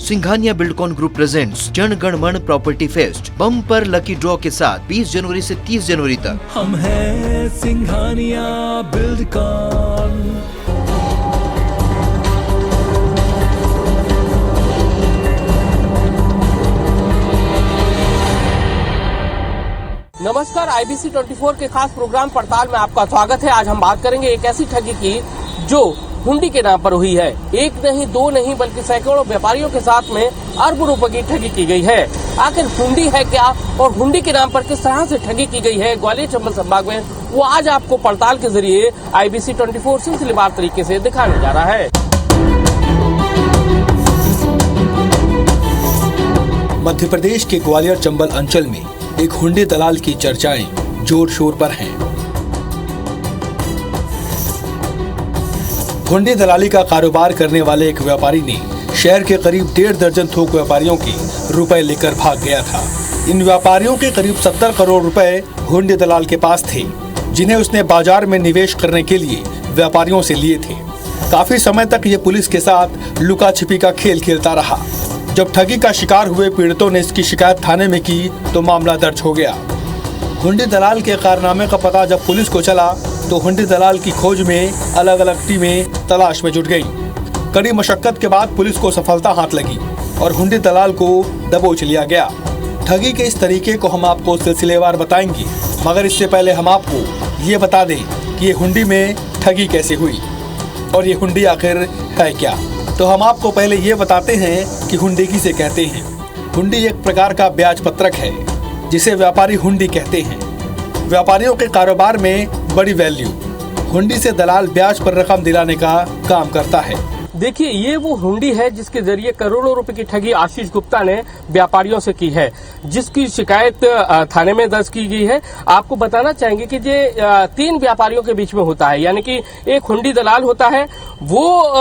Singhania Buildcon group presents Jana Gana मन property fest bumper lucky draw के साथ 20 जनवरी से 30 जनवरी तक। हम हैं सिंघानिया बिल्डकॉन। नमस्कार, IBC 24 के खास प्रोग्राम पड़ताल में आपका स्वागत है। आज हम बात करेंगे एक ऐसी ठगी की जो हुंडी के नाम पर हुई है। एक नहीं, दो नहीं, बल्कि सैकड़ों व्यापारियों के साथ में अरबों रुपए की ठगी की गई है। आखिर हुंडी है क्या और हुंडी के नाम पर किस तरह से ठगी की गई है ग्वालियर चंबल संभाग में, वो आज आपको पड़ताल के जरिए IBC 24 सिलसिलेवार तरीके से दिखाने जा रहा है। मध्य प्रदेश के ग्वालियर चंबल अंचल में एक हुंडी दलाल की चर्चाएं जोर शोर पर हैं। हुंडी दलाली का कारोबार करने वाले एक व्यापारी ने शहर के करीब 1.5 दर्जन थोक व्यापारियों के रुपए लेकर भाग गया था। इन व्यापारियों के करीब 70 करोड़ रुपए हुंडी दलाल के पास थे, जिन्हें उसने बाजार में निवेश करने के लिए व्यापारियों से लिए थे। काफी समय तक ये पुलिस के साथ लुका छिपी का खेल खेलता रहा। जब ठगी का शिकार हुए पीड़ितों ने इसकी शिकायत थाने में की तो मामला दर्ज हो गया। हुंडी दलाल के कारनामे का पता जब पुलिस को चला तो हुंडी दलाल की खोज में अलग अलग टीमें तलाश में जुट गई। कड़ी मशक्कत के बाद पुलिस को सफलता हाथ लगी और हुंडी दलाल को दबोच लिया गया। ठगी के इस तरीके को हम आपको सिलसिलेवार बताएंगे, मगर इससे पहले हम आपको ये बता दें कि ये हुंडी में ठगी कैसे हुई और ये हुंडी आखिर है क्या। तो हम आपको पहले ये बताते हैं कि हुंडी किसे कहते हैं। हुंडी एक प्रकार का ब्याज पत्रक है जिसे व्यापारी हुंडी कहते हैं। व्यापारियों के कारोबार में बड़ी वैल्यू। हुंडी से दलाल ब्याज पर रकम दिलाने का काम करता है। देखिए, ये वो हुंडी है जिसके जरिए करोड़ों रुपए की ठगी आशीष गुप्ता ने व्यापारियों से की है, जिसकी शिकायत थाने में दर्ज की गई है। आपको बताना चाहेंगे कि ये 3 व्यापारियों के बीच में होता है, यानी कि एक हुंडी दलाल होता है, वो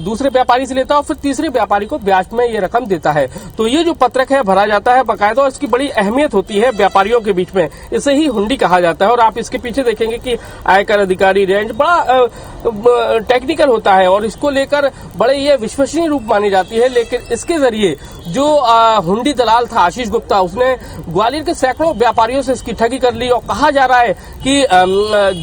दूसरे व्यापारी से लेता है और फिर तीसरे व्यापारी को ब्याज में ये रकम देता है। तो ये जो पत्रक है भरा जाता है बाकायदा, और इसकी बड़ी अहमियत होती है व्यापारियों के बीच में। इसे ही हुंडी कहा जाता है। और आप इसके पीछे देखेंगे कि आयकर अधिकारी, रेंज, बड़ा टेक्निकल होता है और इसको लेकर बड़े ये विश्वसनीय रूप मानी जाती है। लेकिन इसके जरिए जो हुंडी दलाल था आशीष गुप्ता, उसने ग्वालियर के सैकड़ों व्यापारियों से इसकी ठगी कर ली और कहा जा रहा है कि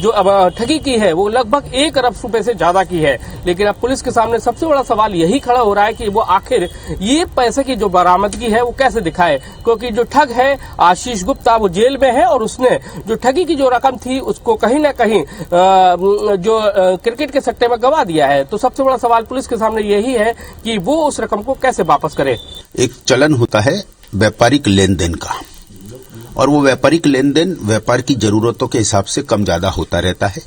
जो ठगी की है वो लगभग 1 अरब रुपए से ज्यादा की है। लेकिन अब पुलिस के सामने सबसे बड़ा सवाल यही खड़ा हो रहा है कि वो आखिर ये पैसे की जो बरामदगी है वो कैसे दिखाए, क्योंकि जो ठग है आशीष गुप्ता वो जेल में है और उसने जो ठगी की जो रकम थी उसको कहीं ना कहीं जो क्रिकेट के सट्टे में गवा दिया है। तो सबसे बड़ा सवाल पुलिस के सामने यही है कि वो उस रकम को कैसे वापस करे। एक चलन होता है व्यापारिक लेन देन का, और वो व्यापारिक लेन देन व्यापार की जरूरतों के हिसाब से कम ज्यादा होता रहता है।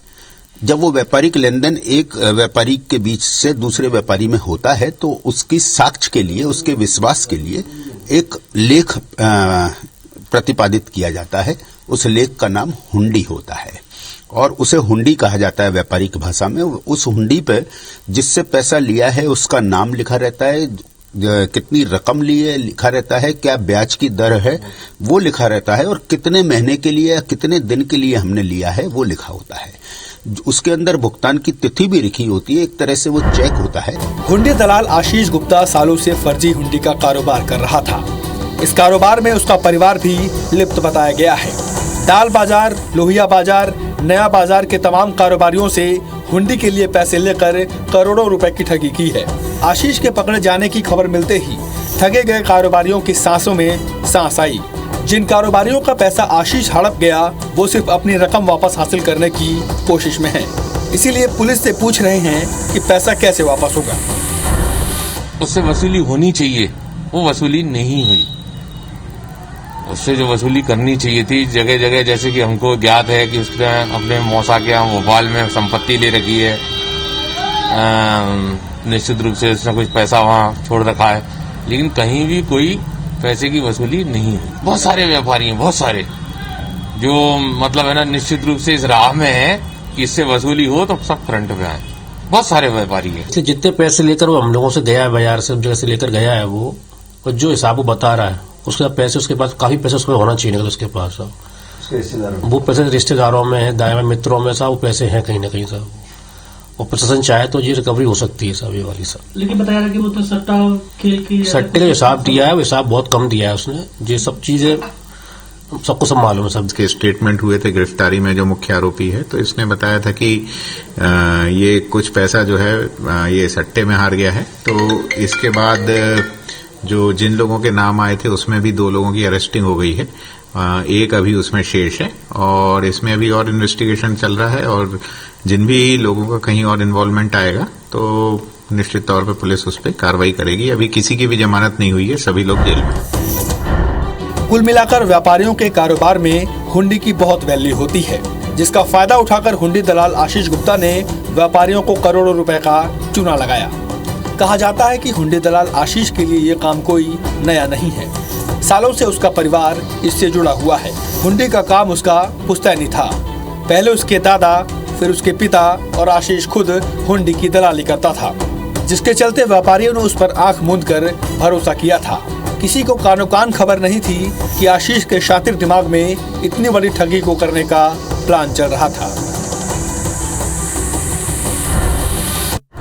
जब वो व्यापारिक लेन देन एक व्यापारी के बीच से दूसरे व्यापारी में होता है तो उसकी साक्ष्य के लिए, उसके विश्वास के लिए एक लेख प्रतिपादित किया जाता है। उस लेख का नाम हुंडी होता है और उसे हुंडी कहा जाता है व्यापारिक भाषा में। उस हुंडी पे जिससे पैसा लिया है उसका नाम लिखा रहता है, कितनी रकम ली है लिखा रहता है, क्या ब्याज की दर है वो लिखा रहता है, और कितने महीने के लिए या कितने दिन के लिए हमने लिया है वो लिखा होता है। उसके अंदर भुगतान की तिथि भी लिखी होती है। एक तरह से वो चेक होता है। हुंडी दलाल आशीष गुप्ता सालों से फर्जी हुंडी का कारोबार कर रहा था। इस कारोबार में उसका परिवार भी लिप्त बताया गया है। दाल बाजार, लोहिया बाजार, नया बाजार के तमाम कारोबारियों से हुंडी के लिए पैसे लेकर करोड़ों रुपए की ठगी की है। आशीष के पकड़े जाने की खबर मिलते ही ठगे गए कारोबारियों की सांसों में सांस आई। जिन कारोबारियों का पैसा आशीष हड़प गया वो सिर्फ अपनी रकम वापस हासिल करने की कोशिश में है। इसीलिए पुलिस से पूछ रहे हैं कि पैसा कैसे वापस होगा। उससे वसूली होनी चाहिए, वो वसूली नहीं हुई। उससे जो वसूली करनी चाहिए थी, जगह जगह जैसे कि हमको ज्ञात है कि उसने अपने मौसा के यहाँ भोपाल में संपत्ति ले रखी है, निश्चित रूप से उसने कुछ पैसा वहाँ छोड़ रखा है, लेकिन कहीं भी कोई पैसे की वसूली नहीं है। बहुत सारे व्यापारी हैं, बहुत सारे, जो मतलब है ना निश्चित रूप से इस राह में है कि इससे वसूली हो तो सब फ्रंट पे आए। बहुत सारे व्यापारी हैं। जितने पैसे लेकर वो हम लोगों से गया है, बाजार से जगह से लेकर गया है वो, और जो हिसाब वो बता रहा है उसके बाद पैसे उसके पास काफी पैसे उसमें होना चाहिए उसके पास। वो पैसे रिश्तेदारों में है, दाएं मित्रों में सब वो पैसे हैं कहीं ना कहीं सब। और प्रशासन चाहे तो ये रिकवरी हो सकती है सब ये वाली सब। लेकिन बताया था कि वो तो सट्टा खेल की सट्टे का हिसाब दिया है, वो हिसाब बहुत कम दिया है उसने। ये सब चीजें सबको सब मालूम है। सब के स्टेटमेंट हुए थे गिरफ्तारी में जो मुख्य आरोपी है, तो इसने बताया था कि ये कुछ पैसा जो है ये सट्टे में हार गया है। तो इसके बाद जो जिन लोगों के नाम आए थे उसमें भी 2 लोगों की अरेस्टिंग हो गई है, एक अभी उसमें शेष है और इसमें अभी और इन्वेस्टिगेशन चल रहा है और जिन भी लोगों का कहीं और इन्वॉल्वमेंट आएगा तो निश्चित तौर पे पुलिस उस पर कार्रवाई करेगी। अभी किसी की भी जमानत नहीं हुई है, सभी लोग जेल में। कुल मिलाकर व्यापारियों के कारोबार में हुंडी की बहुत वैल्यू होती है, जिसका फायदा उठाकर हुंडी दलाल आशीष गुप्ता ने व्यापारियों को करोड़ों रुपए का चूना लगाया। कहा जाता है कि हुंडी दलाल आशीष के लिए ये काम कोई नया नहीं है, सालों से उसका परिवार इससे जुड़ा हुआ है। हुंडी का काम उसका पुश्तैनी था। पहले उसके दादा, फिर उसके पिता और आशीष खुद हुंडी की दलाली करता था, जिसके चलते व्यापारियों ने उस पर आंख मूंद कर भरोसा किया था। किसी को कानो कान खबर नहीं थी कि आशीष के शातिर दिमाग में इतनी बड़ी ठगी को करने का प्लान चल रहा था।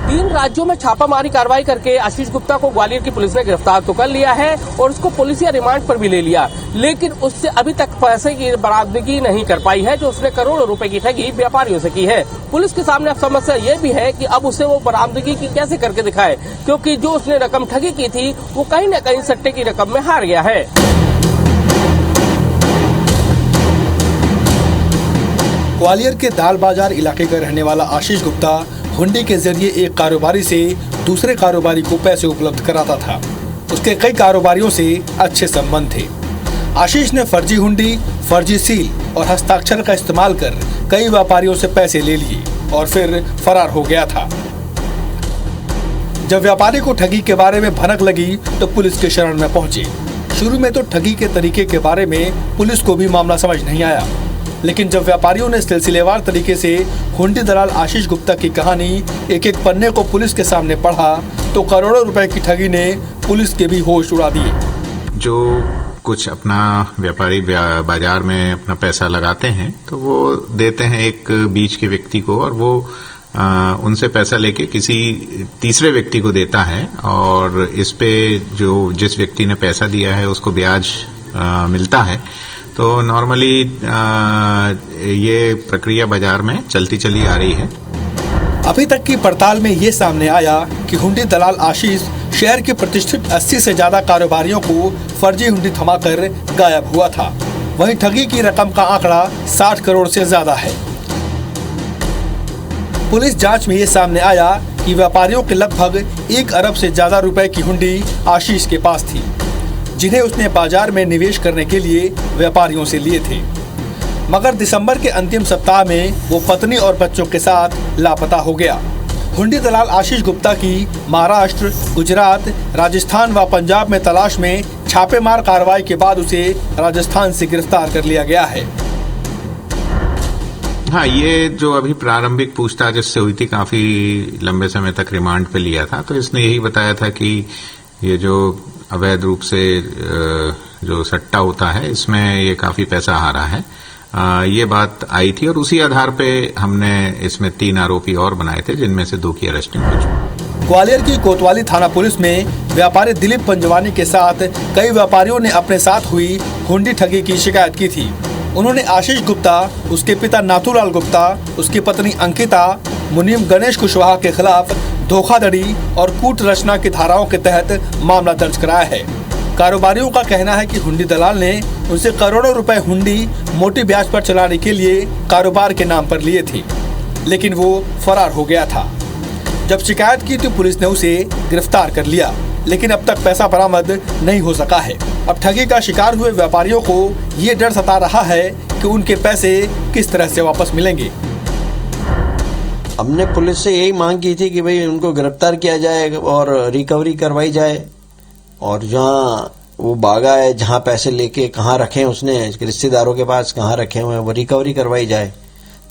3 राज्यों में छापामारी कार्रवाई करके आशीष गुप्ता को ग्वालियर की पुलिस ने गिरफ्तार तो कर लिया है और उसको पुलिसिया रिमांड पर भी ले लिया, लेकिन उससे अभी तक पैसे की बरामदगी नहीं कर पाई है जो उसने करोड़ों रुपए की ठगी व्यापारियों से की है। पुलिस के सामने अब समस्या ये भी है कि अब उसे वो बरामदगी की कैसे करके दिखाए, क्योंकि जो उसने रकम ठगी की थी वो कहीं न कहीं सट्टे की रकम में हार गया है। ग्वालियर के दाल बाजार इलाके का रहने वाला आशीष गुप्ता हुंडी के जरिए एक कारोबारी से दूसरे कारोबारी को पैसे उपलब्ध कराता था। उसके कई कारोबारियों से अच्छे संबंध थे। आशीष ने फर्जी हुंडी, फर्जी सील और हस्ताक्षर का इस्तेमाल कर कई व्यापारियों से पैसे ले लिए और फिर फरार हो गया था। जब व्यापारी को ठगी के बारे में भनक लगी तो पुलिस के शरण में पहुंचे। शुरू में तो ठगी के तरीके के बारे में पुलिस को भी मामला समझ नहीं आया, लेकिन जब व्यापारियों ने सिलसिलेवार तरीके से हुंडी दलाल आशीष गुप्ता की कहानी एक एक पन्ने को पुलिस के सामने पढ़ा तो करोड़ों रुपए की ठगी ने पुलिस के भी होश उड़ा दिए। जो कुछ अपना व्यापारी बाजार में अपना पैसा लगाते हैं तो वो देते हैं एक बीच के व्यक्ति को और वो उनसे पैसा लेके किसी तीसरे व्यक्ति को देता है और इस पे जो जिस व्यक्ति ने पैसा दिया है उसको ब्याज मिलता है। तो नॉर्मली ये प्रक्रिया बाजार में चलती चली आ रही है। अभी तक की पड़ताल में ये सामने आया कि हुंडी दलाल आशीष शहर के प्रतिष्ठित 80 से ज्यादा कारोबारियों को फर्जी हुंडी थमाकर गायब हुआ था। वहीं ठगी की रकम का आंकड़ा 60 करोड़ से ज्यादा है। पुलिस जांच में ये सामने आया कि व्यापारियों के लगभग 1 अरब से ज्यादा रुपए की हुंडी आशीष के पास थी, जिन्हें उसने बाजार में निवेश करने के लिए व्यापारियों से लिए थे। मगर दिसंबर के अंतिम सप्ताह में वो पत्नी और बच्चों के साथ लापता हो गया। हुंडी दलाल आशीष गुप्ता की महाराष्ट्र, गुजरात, राजस्थान व पंजाब में तलाश में छापेमार कार्रवाई के बाद उसे राजस्थान से गिरफ्तार कर लिया गया है। हाँ, ये जो अभी प्रारंभिक पूछताछ इससे हुई थी, काफी लंबे समय तक रिमांड पे लिया था, तो इसने यही बताया था कि ये जो अवैध रूप से जो सट्टा होता है इसमें ये काफी पैसा हारा है। ये बात आई थी और उसी आधार पे हमने इसमें 3 आरोपी और बनाए थे, जिनमें से 2 की अरेस्टिंग हो चुकी। ग्वालियर की कोतवाली थाना पुलिस में व्यापारी दिलीप पंजवानी के साथ कई व्यापारियों ने अपने साथ हुई हुंडी ठगी की शिकायत की थी। उन्होंने आशीष गुप्ता, उसके पिता नाथूलाल गुप्ता, उसकी पत्नी अंकिता, मुनीम गणेश कुशवाहा के खिलाफ धोखाधड़ी और कूट रचना की धाराओं के तहत मामला दर्ज कराया है। कारोबारियों का कहना है कि हुंडी दलाल ने उनसे करोड़ों रुपए हुंडी मोटी ब्याज पर चलाने के लिए कारोबार के नाम पर लिए थे, लेकिन वो फरार हो गया था। जब शिकायत की तो पुलिस ने उसे गिरफ्तार कर लिया, लेकिन अब तक पैसा बरामद नहीं हो सका है। अब ठगी का शिकार हुए व्यापारियों को ये डर सता रहा है कि उनके पैसे किस तरह से वापस मिलेंगे। हमने पुलिस से यही मांग की थी कि भाई उनको गिरफ्तार किया जाए और रिकवरी करवाई जाए, और जहाँ वो भागा है, जहाँ पैसे लेके कहाँ रखे हैं उसने, रिश्तेदारों के पास कहाँ रखे हुए हैं, वो रिकवरी करवाई जाए।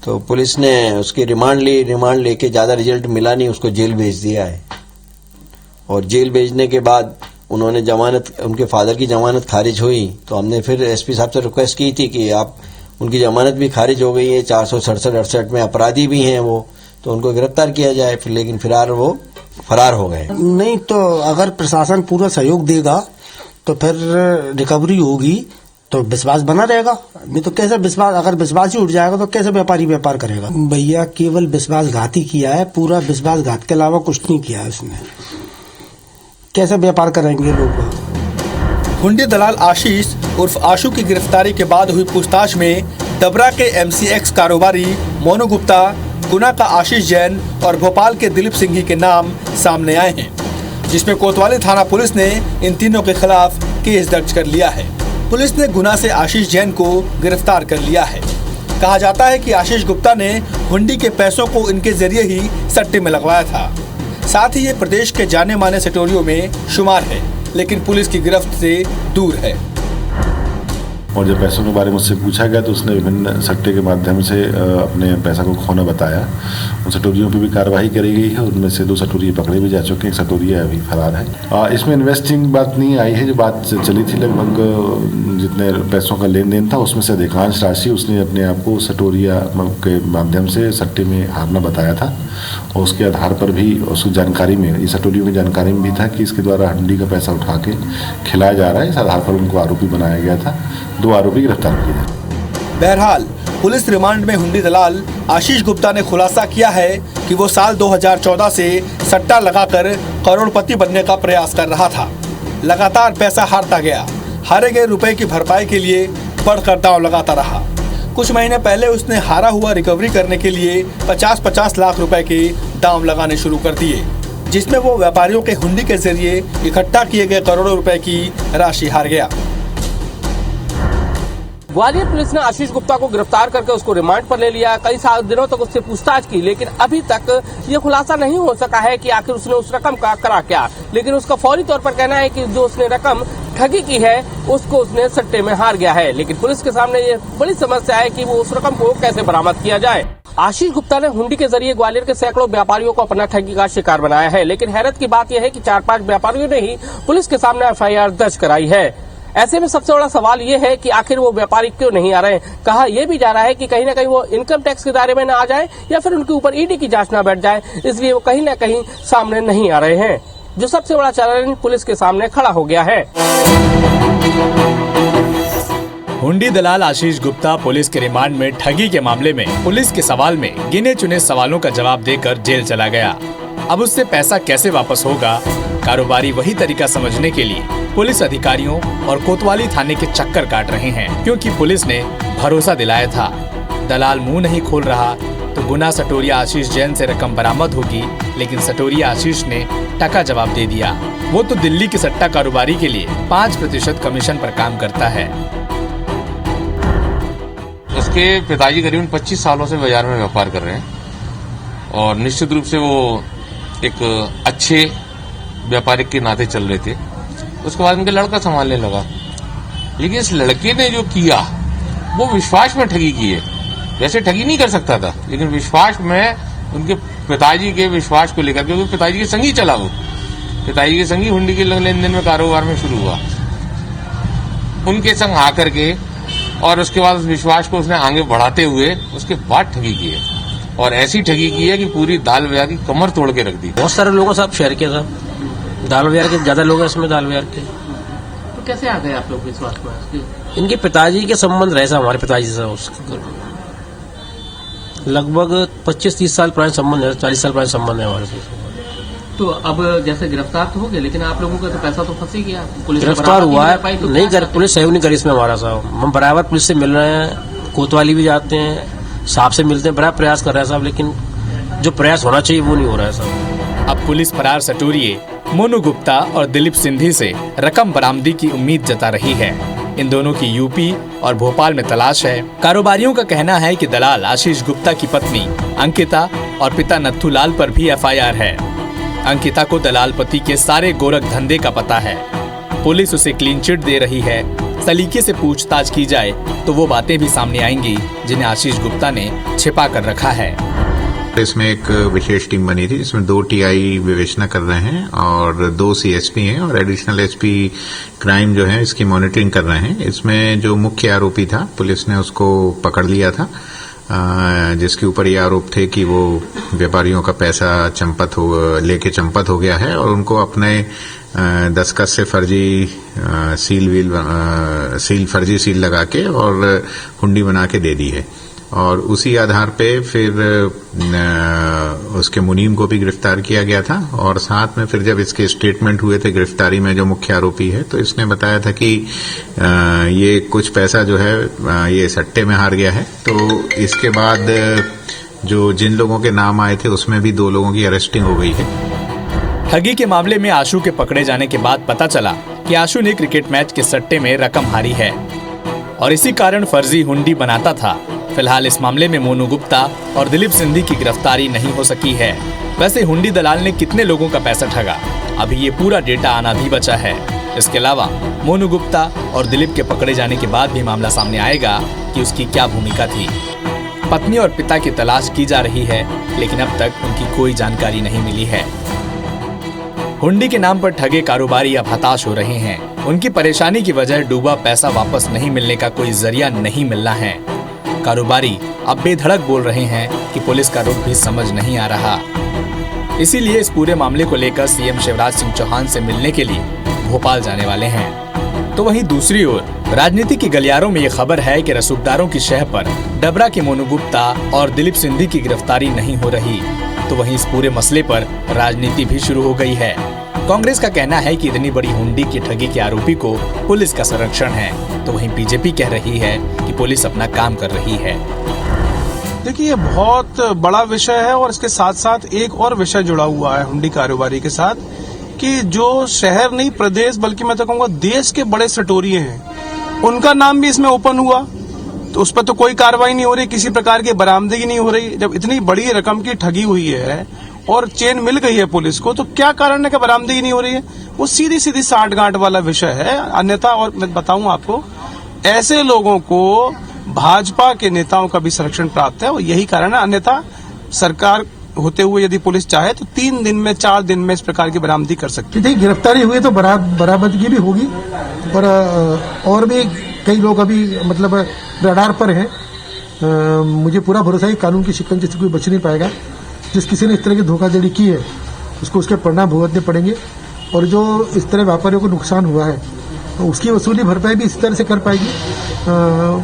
तो पुलिस ने उसकी रिमांड ली, रिमांड लेके ज़्यादा रिजल्ट मिला नहीं, उसको जेल भेज दिया है। और जेल भेजने के बाद उन्होंने जमानत, उनके फादर की जमानत खारिज हुई, तो हमने फिर एसपी साहब से रिक्वेस्ट की थी कि आप, उनकी जमानत भी खारिज हो गई है, 467-68 में अपराधी भी हैं वो, तो उनको गिरफ्तार किया जाए। फिर लेकिन फिलहाल वो फरार हो गए। नहीं तो अगर प्रशासन पूरा सहयोग देगा तो फिर रिकवरी होगी तो विश्वास बना रहेगा। नहीं तो कैसे विश्वास, अगर विश्वास ही उठ जाएगा तो कैसे व्यापारी व्यापार करेगा। भैया केवल विश्वासघात ही किया है, पूरा विश्वासघात के अलावा कुछ नहीं किया है उसने। कैसे व्यापार करेंगे लोग। हुंडी दलाल आशीष उर्फ आशु की गिरफ्तारी के बाद हुई पूछताछ में डबरा के MCX कारोबारी मोनू गुप्ता, गुना का आशीष जैन और भोपाल के दिलीप सिंघी के नाम सामने आए हैं, जिसमें कोतवाली थाना पुलिस ने इन तीनों के खिलाफ केस दर्ज कर लिया है। पुलिस ने गुना से आशीष जैन को गिरफ्तार कर लिया है। कहा जाता है कि आशीष गुप्ता ने हुंडी के पैसों को इनके जरिए ही सट्टे में लगवाया था। साथ ही ये प्रदेश के जाने माने सटोरियों में शुमार है, लेकिन पुलिस की गिरफ्त से दूर है। और जब पैसों के बारे में मुझसे पूछा गया तो उसने विभिन्न सट्टे के माध्यम से अपने पैसा को खोना बताया। उन सटोरियों पर भी कार्रवाई करी गई है, उनमें से 2 सटोरिये पकड़े भी जा चुके हैं, एक सटोरिया अभी फरार है। इसमें इन्वेस्टिंग बात नहीं आई है। जो बात चली थी लगभग जितने पैसों का लेन देन था उसमें से अधिकांश राशि उसने अपने आप को सटोरिया के माध्यम से सट्टे में हारना बताया था। और उसके आधार पर भी उसकी जानकारी में, इस सटोरियों की जानकारी में भी था कि इसके द्वारा हुंडी का पैसा उठा के खिलाया जा रहा है। इस आधार पर उनको आरोपी बनाया गया था। 2 आरोपी गिरफ्तार किए गए। बहरहाल पुलिस रिमांड में हुंडी दलाल आशीष गुप्ता ने खुलासा किया है कि वो साल 2014 से सट्टा लगाकर करोड़पति बनने का प्रयास कर रहा था। लगातार पैसा हारता गया। हारे गए रुपए की भरपाई के लिए बढ़कर दांव लगाता रहा। कुछ महीने पहले उसने हारा हुआ रिकवरी करने के लिए 50-50 लाख रुपए के दांव लगाने शुरू कर दिए, जिसमें वो व्यापारियों के हुंडी के जरिए इकट्ठा किए गए करोड़ों रुपए की राशि हार गया। ग्वालियर पुलिस ने आशीष गुप्ता को गिरफ्तार करके उसको रिमांड पर ले लिया। कई दिनों तक उससे पूछताछ की, लेकिन अभी तक ये खुलासा नहीं हो सका है कि आखिर उसने उस रकम का करा क्या। लेकिन उसका फौरी तौर पर कहना है कि जो उसने रकम ठगी की है उसको उसने सट्टे में हार गया है। लेकिन पुलिस के सामने ये बड़ी समस्या है कि वो उस रकम को कैसे बरामद किया जाए। आशीष गुप्ता ने हुंडी के जरिए ग्वालियर के सैकड़ों व्यापारियों को अपना ठगी का शिकार बनाया है। लेकिन हैरत की बात यह है कि 4-5 व्यापारियों ने ही पुलिस के सामने FIR दर्ज कराई है। ऐसे में सबसे बड़ा सवाल ये है कि आखिर वो व्यापारी क्यों नहीं आ रहे। कहा यह भी जा रहा है कि कहीं ना कहीं वो इनकम टैक्स के दायरे में न आ जाए या फिर उनके ऊपर ED की जांच न बैठ जाए, इसलिए वो कहीं ना कहीं सामने नहीं आ रहे हैं, जो सबसे बड़ा चैलेंज पुलिस के सामने खड़ा हो गया है। हुंडी दलाल आशीष गुप्ता पुलिस के रिमांड में ठगी के मामले में पुलिस के सवाल में गिने चुने सवालों का जवाब देकर जेल चला गया। अब उससे पैसा कैसे वापस होगा, कारोबारी वही तरीका समझने के लिए पुलिस अधिकारियों और कोतवाली थाने के चक्कर काट रहे हैं, क्योंकि पुलिस ने भरोसा दिलाया था दलाल मुंह नहीं खोल रहा तो गुना सटोरिया आशीष जैन से रकम बरामद होगी। लेकिन सटोरिया आशीष ने टका जवाब दे दिया। वो तो दिल्ली के सट्टा कारोबारी के लिए 5% कमीशन पर काम करता है। उसके पिताजी करीबन 25 सालों से बाजार में व्यापार कर रहे हैं और निश्चित रूप से वो एक अच्छे व्यापारिक के नाते चल रहे थे। उसके बाद उनका लड़का संभालने लगा, लेकिन इस लड़के ने जो किया वो विश्वास में ठगी की है। वैसे ठगी नहीं कर सकता था, लेकिन विश्वास में उनके पिताजी के विश्वास को लेकर, क्योंकि पिताजी के संगी चला, वो पिताजी के संगी हुंडी के लेन देन में कारोबार में शुरू हुआ, उनके संग आकर के और उसके बाद उस विश्वास को उसने आगे बढ़ाते हुए उसके बाद ठगी की है। और ऐसी ठगी की है कि पूरी दाल बाजार की कमर तोड़ के रख दी। बहुत सारे लोगों से शेयर किया था, दाल बाजार के ज्यादा लोग हैं इसमें, दाल बाजार के। तो कैसे आ गए आप लोग विश्वास में? इनके पिताजी के संबंध रहे था हमारे पिताजी से, लगभग 25-30 साल पुराने संबंध है, 40 साल पुराने संबंध है हमारे से। तो अब जैसे गिरफ्तार तो हो गए, लेकिन आप लोगों का तो पैसा तो फंस ही गया। पुलिस गिरफ्तार हुआ है, तो नहीं कर, पुलिस सहयोग नहीं करी इसमें हमारा साहब। हम बराबर पुलिस से मिल रहे हैं, कोतवाली भी जाते हैं, साहब से मिलते हैं, बड़ा प्रयास कर रहे हैं साहब, लेकिन जो प्रयास होना चाहिए वो नहीं हो रहा है साहब। अब पुलिस फरार सटोरिये मोनू गुप्ता और दिलीप सिंधी से रकम बरामदी की उम्मीद जता रही है। इन दोनों की यूपी और भोपाल में तलाश है। कारोबारियों का कहना है कि दलाल आशीष गुप्ता की पत्नी अंकिता और पिता नथुलाल पर भी FIR है। अंकिता को दलाल पति के सारे गोरख धंधे का पता है। पुलिस उसे क्लीन चिट दे रही है। सलीके से पूछताछ की जाए तो वो बातें भी सामने आएंगी जिन्हें आशीष गुप्ता ने छिपा कर रखा है। इसमें एक विशेष टीम बनी थी जिसमें 2 TI विवेचना कर रहे हैं और 2 CSP हैं और एडिशनल SP क्राइम जो है इसकी मॉनिटरिंग कर रहे हैं। इसमें जो मुख्य आरोपी था पुलिस ने उसको पकड़ लिया था जिसके ऊपर ये आरोप थे कि वो व्यापारियों का पैसा लेके चंपत हो गया है और उनको अपने दस्तखत से फर्जी सील लगा के और हुंडी बना के दे दी है। और उसी आधार पे फिर उसके मुनीम को भी गिरफ्तार किया गया था और साथ में फिर जब इसके स्टेटमेंट हुए थे गिरफ्तारी में जो मुख्य आरोपी है, तो इसने बताया था कि ये कुछ पैसा जो है ये सट्टे में हार गया है। तो इसके बाद जो जिन लोगों के नाम आए थे उसमें भी 2 लोगों की अरेस्टिंग हो गई है। ठगी के मामले में आशु के पकड़े जाने के बाद पता चला कि आशु ने क्रिकेट मैच के सट्टे में रकम हारी है और इसी कारण फर्जी हुंडी बनाता था। फिलहाल इस मामले में मोनू गुप्ता और दिलीप सिंधी की गिरफ्तारी नहीं हो सकी है। वैसे हुंडी दलाल ने कितने लोगों का पैसा ठगा, अभी ये पूरा डेटा आना भी बचा है। इसके अलावा मोनू गुप्ता और दिलीप के पकड़े जाने के बाद भी मामला सामने आएगा कि उसकी क्या भूमिका थी। पत्नी और पिता की तलाश की जा रही है, लेकिन अब तक उनकी कोई जानकारी नहीं मिली है। हुंडी के नाम पर ठगे कारोबारी अब हताश हो रहे हैं। उनकी परेशानी की वजह डूबा पैसा वापस नहीं मिलने का कोई जरिया नहीं मिलना है। कारोबारी अब बेधड़क बोल रहे हैं कि पुलिस का रुख भी समझ नहीं आ रहा। इसीलिए इस पूरे मामले को लेकर सीएम शिवराज सिंह चौहान से मिलने के लिए भोपाल जाने वाले हैं। तो वहीं दूसरी ओर राजनीति के गलियारों में ये खबर है कि रसूखदारों की शह पर डबरा के मोनू गुप्ता और दिलीप सिंधी की गिरफ्तारी नहीं हो रही। तो वहीं इस पूरे मसले पर राजनीति भी शुरू हो गई है। कांग्रेस का कहना है कि इतनी बड़ी हुंडी की ठगी के आरोपी को पुलिस का संरक्षण है, तो वहीं बीजेपी कह रही है कि पुलिस अपना काम कर रही है। देखिए, ये बहुत बड़ा विषय है और इसके साथ साथ एक और विषय जुड़ा हुआ है हुंडी कारोबारी के साथ, कि जो शहर नहीं प्रदेश बल्कि मैं तो कहूँगा देश के बड़े सटोरिये हैं, उनका नाम भी इसमें ओपन हुआ। तो उस पर तो कोई कार्रवाई नहीं हो रही, किसी प्रकार की बरामदगी नहीं हो रही। जब इतनी बड़ी रकम की ठगी हुई है और चेन मिल गई है पुलिस को, तो क्या कारण है कि बरामदगी नहीं हो रही है? वो सीधी सीधी साठगांठ वाला विषय है। अन्यथा, और मैं बताऊं आपको, ऐसे लोगों को भाजपा के नेताओं का भी संरक्षण प्राप्त है और यही कारण है। अन्यथा सरकार होते हुए यदि पुलिस चाहे तो 3 दिन में 4 दिन में इस प्रकार की बरामदगी कर सकती है। गिरफ्तारी हुई तो बरामदगी भी होगी और भी कई लोग अभी मतलब रडार पर हैं। मुझे पूरा भरोसा है कानून की शिकंजे से कोई बच नहीं पाएगा। जिस किसी ने इस तरह की धोखाधड़ी की है उसको उसके परिणाम भुगतने पड़ेंगे और जो इस तरह व्यापारियों को नुकसान हुआ है तो उसकी वसूली भरपाई भी इस तरह से कर पाएगी।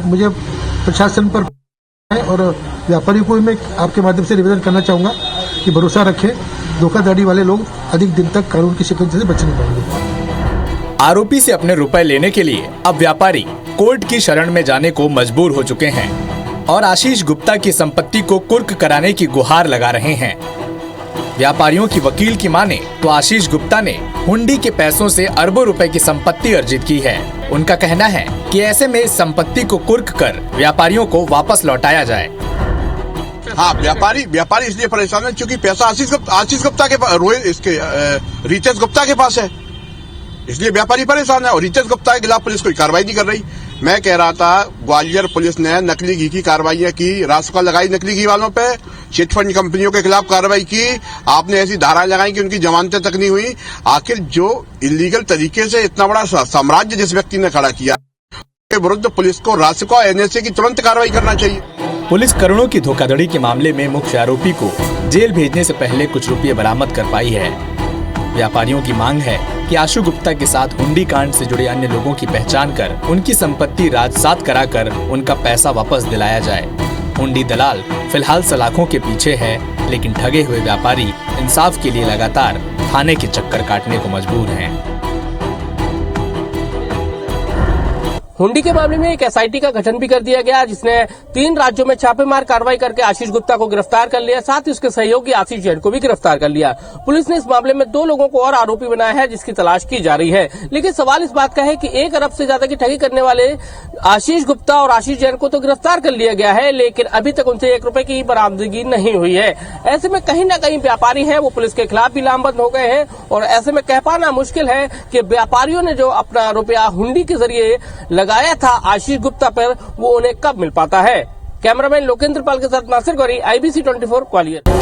मुझे प्रशासन पर है और व्यापारियों को मैं आपके माध्यम से निवेदन करना चाहूंगा कि भरोसा रखें, धोखाधड़ी वाले लोग अधिक दिन तक कानून की शिकंजे से बच नहीं पाएंगे। आरोपी से अपने रुपए लेने के लिए अब व्यापारी कोर्ट की शरण में जाने को मजबूर हो चुके हैं और आशीष गुप्ता की संपत्ति को कुर्क कराने की गुहार लगा रहे हैं। व्यापारियों की वकील की माने तो आशीष गुप्ता ने हुंडी के पैसों से अरबों रुपए की संपत्ति अर्जित की है। उनका कहना है कि ऐसे में इस संपत्ति को कुर्क कर व्यापारियों को वापस लौटाया जाए। हाँ, व्यापारी इसलिए परेशान है क्योंकि पैसा आशीष गुप्ता के रितेश गुप्ता के पास है, इसलिए व्यापारी परेशान है और रितेश गुप्ता के खिलाफ पुलिस कोई कार्रवाई नहीं कर रही। मैं कह रहा था ग्वालियर पुलिस ने नकली घी की कार्रवाइयां की, रासुका लगाई नकली घी वालों पे, चिटफंड कंपनियों के खिलाफ कार्रवाई की, आपने ऐसी धाराएं लगाई कि उनकी जमानतें तक नहीं हुई। आखिर जो इलीगल तरीके से इतना बड़ा साम्राज्य जिस व्यक्ति ने खड़ा किया के विरुद्ध पुलिस को रासुका एनएसए की तुरंत कार्रवाई करना चाहिए। पुलिस करोड़ों की धोखाधड़ी के मामले में मुख्य आरोपी को जेल भेजने से पहले कुछ रुपये बरामद कर पाई है। व्यापारियों की मांग है कि आशु गुप्ता के साथ हुंडी कांड से जुड़े अन्य लोगों की पहचान कर उनकी संपत्ति राजसात कराकर उनका पैसा वापस दिलाया जाए। हुंडी दलाल फिलहाल सलाखों के पीछे है, लेकिन ठगे हुए व्यापारी इंसाफ के लिए लगातार थाने के चक्कर काटने को मजबूर हैं। हुंडी के मामले में एक एसआईटी का गठन भी कर दिया गया, जिसने 3 राज्यों में छापेमार कार्रवाई करके आशीष गुप्ता को गिरफ्तार कर लिया, साथ ही उसके सहयोगी आशीष जैन को भी गिरफ्तार कर लिया। पुलिस ने इस मामले में 2 लोगों को और आरोपी बनाया है, जिसकी तलाश की जा रही है। लेकिन सवाल इस बात का है कि 1 अरब से ज्यादा की ठगी करने वाले आशीष गुप्ता और आशीष जैन को तो गिरफ्तार कर लिया गया है, लेकिन अभी तक उनसे 1 रुपए की बरामदगी नहीं हुई है। ऐसे में कहीं न कहीं व्यापारी हैं वो पुलिस के खिलाफ भी लामबंद हो गए हैं और ऐसे में कह पाना मुश्किल है कि व्यापारियों ने जो अपना रुपया हुंडी के जरिए लगाया था आशीष गुप्ता पर, वो उन्हें कब मिल पाता है। कैमरामैन लोकेंद्र पाल के साथ नासिर गौरी, IBC 24 ग्वालियर।